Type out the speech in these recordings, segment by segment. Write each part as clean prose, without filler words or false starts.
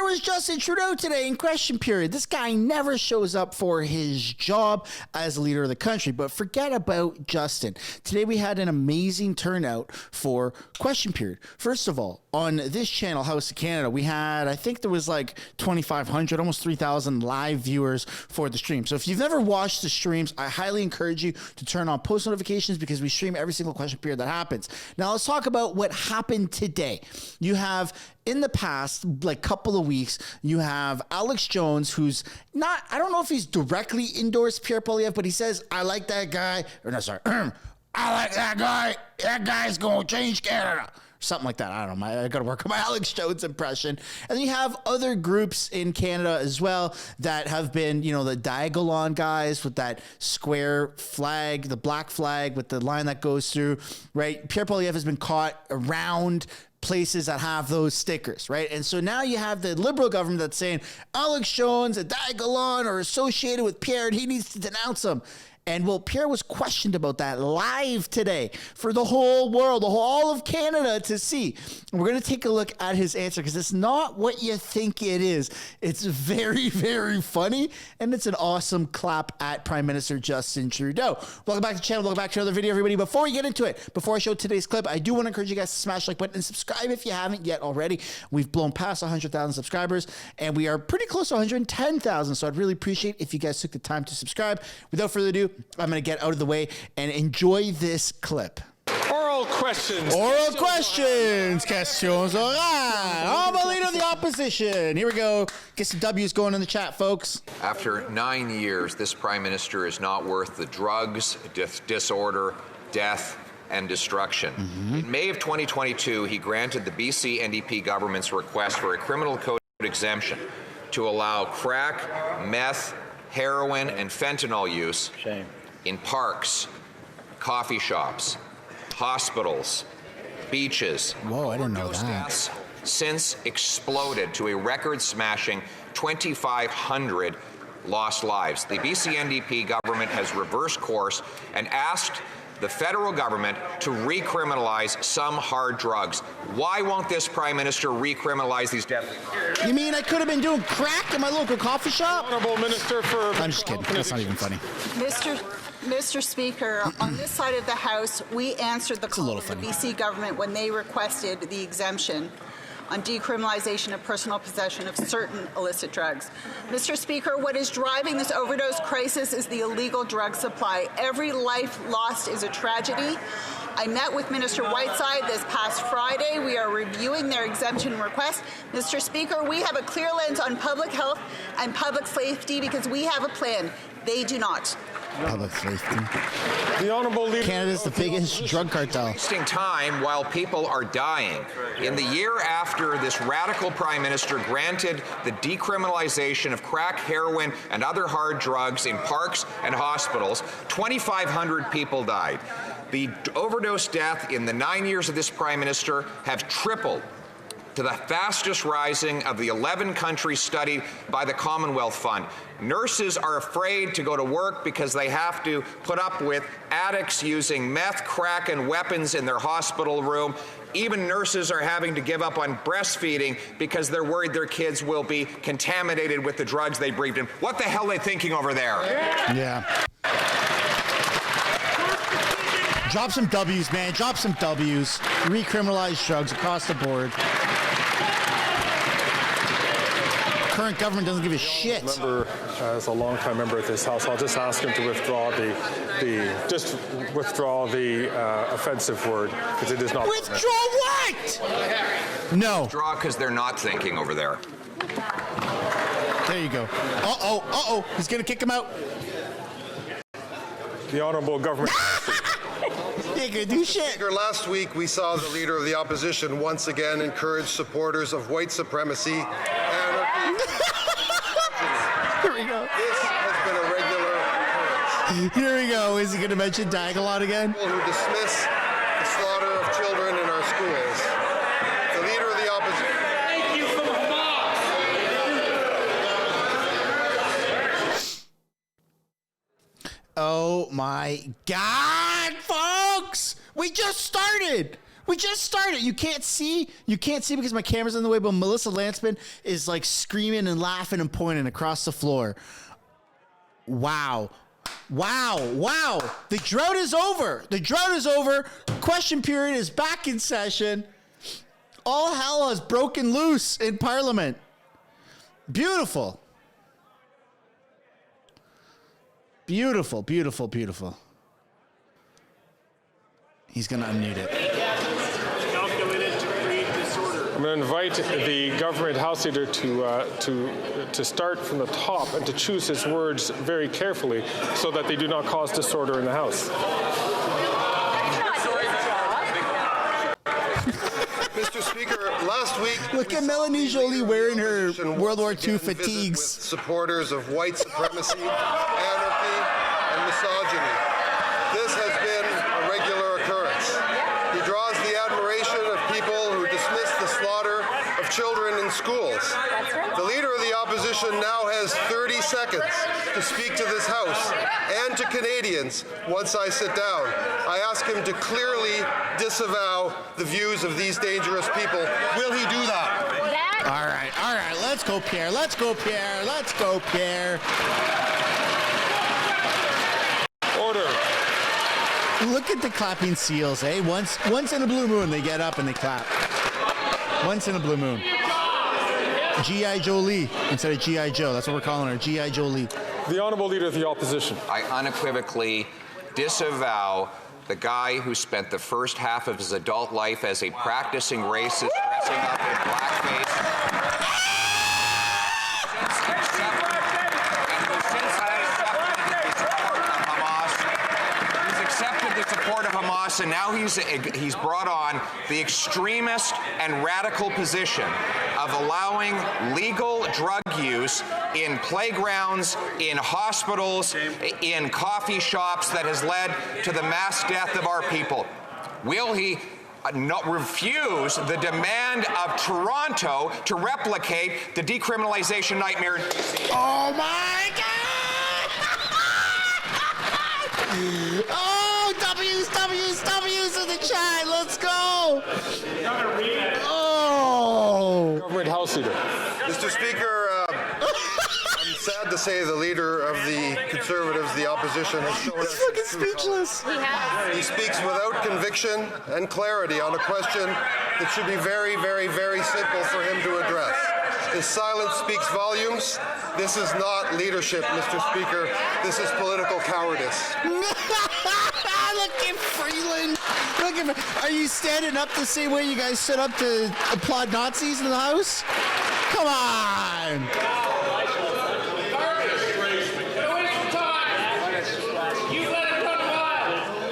was Justin Trudeau today in question period. This guy never shows up for his job as leader of the country, but forget about Justin. Today we had an amazing turnout for question period. First of all, on this channel, House of Canada, we had, I think there was like 2,500, almost 3,000 live viewers for the stream. So if you've never watched the streams, I highly encourage you to turn on post notifications because we stream every single question period that happens. Now let's talk about what happened today. You have, in the past, like couple of weeks, you have Alex Jones, who's not, I don't know if he's directly endorsed Pierre Poilievre, but he says, I like that guy, or no, sorry, I like that guy, that guy's gonna change Canada. Something like that. I don't know. I got to work on my Alex Jones impression. And then you have other groups in Canada as well that have been, you know, the Diagolon guys with that square flag, the black flag with the line that goes through, right? Pierre Poilievre has been caught around places that have those stickers, right? And so now you have the Liberal government that's saying Alex Jones and Diagolon are associated with Pierre and he needs to denounce them. And well, Pierre was questioned about that live today for the whole world, all of Canada to see. And we're going to take a look at his answer because it's not what you think it is. It's very, very funny. And it's an awesome clap at Prime Minister Justin Trudeau. Welcome back to the channel. Welcome back to another video, everybody. Before we get into it, before I show today's clip, I do want to encourage you guys to smash the like button and subscribe if you haven't yet already. We've blown past 100,000 subscribers and we are pretty close to 110,000. So I'd really appreciate if you guys took the time to subscribe. Without further ado, I'm going to get out of the way and enjoy this clip. Oral questions. Oral questions. Questions orales. I'm a leader of the opposition. Here we go. Get some W's going in the chat, folks. After 9 years, this Prime Minister is not worth the drugs, disorder, death, and destruction. In May of 2022, he granted the BC NDP government's request for a criminal code exemption to allow crack, meth, heroin, and fentanyl use in parks, coffee shops, hospitals, beaches. Whoa, I didn't know that. Deaths since exploded to a record-smashing 2,500 lost lives. The BC NDP government has reversed course and asked the federal government to recriminalize some hard drugs. Why won't this Prime Minister recriminalize these deadly drugs? You mean I could have been doing crack in my local coffee shop? Honourable Minister for... I'm just kidding. That's not even funny. Mr. Speaker, on this side of the House, we answered the call of the BC government when they requested the exemption on decriminalization of personal possession of certain illicit drugs. Mr. Speaker, what is driving this overdose crisis is the illegal drug supply. Every life lost is a tragedy. I met with Minister Whiteside this past Friday. We are reviewing their exemption request. Mr. Speaker, we have a clear lens on public health and public safety because we have a plan. They do not. Public safety. The Honourable Leader... Canada's the biggest drug cartel. Wasting time while people are dying. In the year after this radical Prime Minister granted the decriminalization of crack, heroin, and other hard drugs in parks and hospitals, 2,500 people died. The overdose death in the 9 years of this Prime Minister have tripled to the fastest rising of the 11 countries studied by the Commonwealth Fund. Nurses are afraid to go to work because they have to put up with addicts using meth, crack, and weapons in their hospital room. Even nurses are having to give up on breastfeeding because they're worried their kids will be contaminated with the drugs they breathed in. What the hell are they thinking over there? Yeah. Drop some W's, man. Drop some W's. Recriminalize drugs across the board. Current government doesn't give a shit. Member, as a long-time member of this House, I'll just ask him to withdraw the offensive word because it is not. Withdraw what? No. Withdraw because they're not thinking over there. There you go. Uh-oh. He's going to kick him out. The Honourable Government... He can do shit. Speaker, last week we saw the Leader of the Opposition once again encourage supporters of white supremacy, anarchy. Here we go. This has been a regular occurrence. Here we go. Is he going to mention Diagolon again? People who dismiss the slaughter of children in our schools. The Leader of the Opposition. Thank you for the mob. Oh my God, folks! We just started! We just started. You can't see. You can't see because my camera's in the way, but Melissa Lantzman is like screaming and laughing and pointing across the floor. Wow. Wow. Wow. The drought is over. The drought is over. Question period is back in session. All hell has broken loose in Parliament. Beautiful. Beautiful, beautiful, beautiful. He's going to unmute it. I'm going to invite the government House Leader to start from the top and to choose his words very carefully so that they do not cause disorder in the House. Mr. Speaker, last week... Look at Melanie Jolie wearing her World War II fatigues. Supporters of white supremacy, anarchy, and misogyny. This has been a regular occurrence. He draws the admiration of people who dismiss the slaughter of children in schools. The Leader of the Opposition now has 30 seconds to speak to this House and to Canadians once I sit down. I ask him to clearly disavow the views of these dangerous people. Will he do that? All right. Let's go, Pierre. Let's go, Pierre. Let's go, Pierre. Order. Look at the clapping seals, eh? Once in a blue moon, they get up and they clap. Once in a blue moon. G.I. Jolie instead of G.I. Joe. That's what we're calling her, G.I. Jolie. The Honourable Leader of the Opposition. I unequivocally disavow the guy who spent the first half of his adult life as a practicing racist, dressing up in blackface. Hamas, and now he's brought on the extremist and radical position of allowing legal drug use in playgrounds, in hospitals, in coffee shops that has led to the mass death of our people. Will he not refuse the demand of Toronto to replicate the decriminalization nightmare in BC? Oh my God! Oh, W's in the chat. Let's go. Oh. Government House Leader. Mr. Speaker, I'm sad to say the Leader of the Conservatives, the Opposition, has shown us fucking speechless. He speaks without conviction and clarity on a question that should be very, very, very simple for him to address. His silence speaks volumes. This is not leadership, Mr. Speaker. This is political cowardice. Look at Freeland. Are you standing up the same way you guys stood up to applaud Nazis in the House? Come on.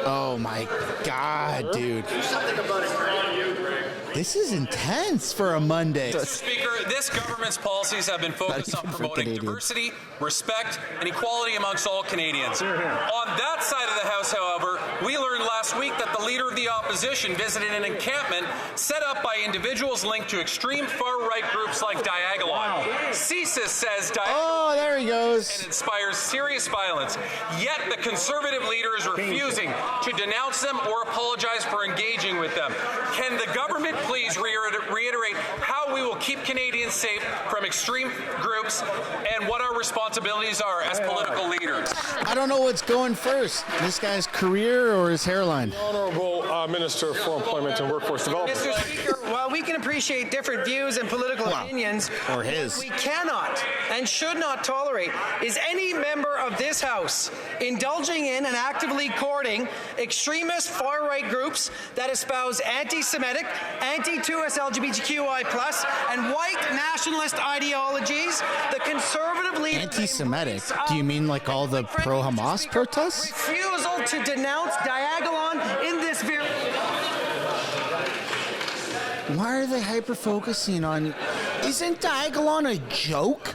Oh my God, dude. This is intense for a Monday. Mr. Speaker, this government's policies have been focused on promoting diversity, respect, and equality amongst all Canadians. On that side of the House, however, we learned last week that the Leader of the Opposition visited an encampment set up by individuals linked to extreme far-right groups like Diagolon. CSIS says Oh, there he goes. and inspires serious violence. Yet the Conservative Leader is refusing to denounce them or apologize for engaging with them. Can the government please reiterate how we will keep Canadians safe from extreme groups and what our responsibilities are as political leaders? I don't know what's going first. This guy's career or his hairline? The Honourable Minister for Employment and Workforce Development. Mr. Speaker, while we can appreciate different views and political opinions, or his, what we cannot and should not tolerate is any member of this House indulging in and actively courting extremist far-right groups that espouse anti-Semitic, anti-2S LGBTQI+, and white nationalist ideologies. The Conservative Leader... Anti-Semitic? Do you mean like all the pro-Hamas protests? Refusal to denounce Diagolon in this very... Why are they hyper-focusing on... Isn't Diagolon a joke?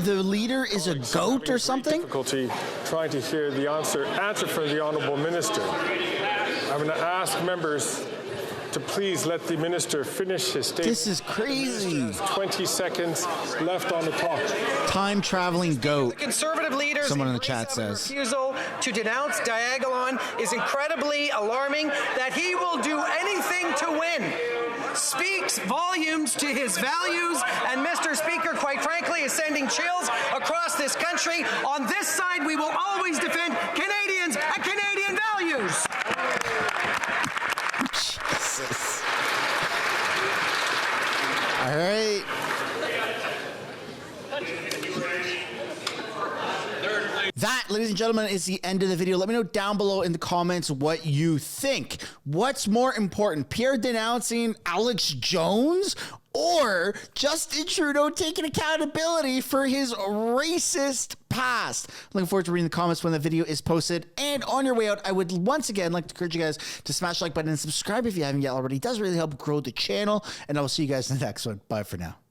The leader is a goat or something? Difficulty trying to hear the answer for the Honourable Minister. I'm going to ask members to please let the Minister finish his statement. This is crazy. 20 seconds left on the clock. Time-traveling goat. The Conservative leaders Someone in the chat says. refusal to denounce Diagolon is incredibly alarming. That he will do anything to win speaks volumes to his values, and Mr. Speaker, quite frankly, is sending chills across this country. On this side, we will always defend Canadians and Canadian values. Jesus. All right. That, ladies and gentlemen, is the end of the video. Let me know down below in the comments what you think. What's more important, Pierre denouncing Alex Jones or Justin Trudeau taking accountability for his racist past? Looking forward to reading the comments when the video is posted. And on your way out, I would once again like to encourage you guys to smash the like button and subscribe if you haven't yet already. It does really help grow the channel. And I will see you guys in the next one. Bye for now.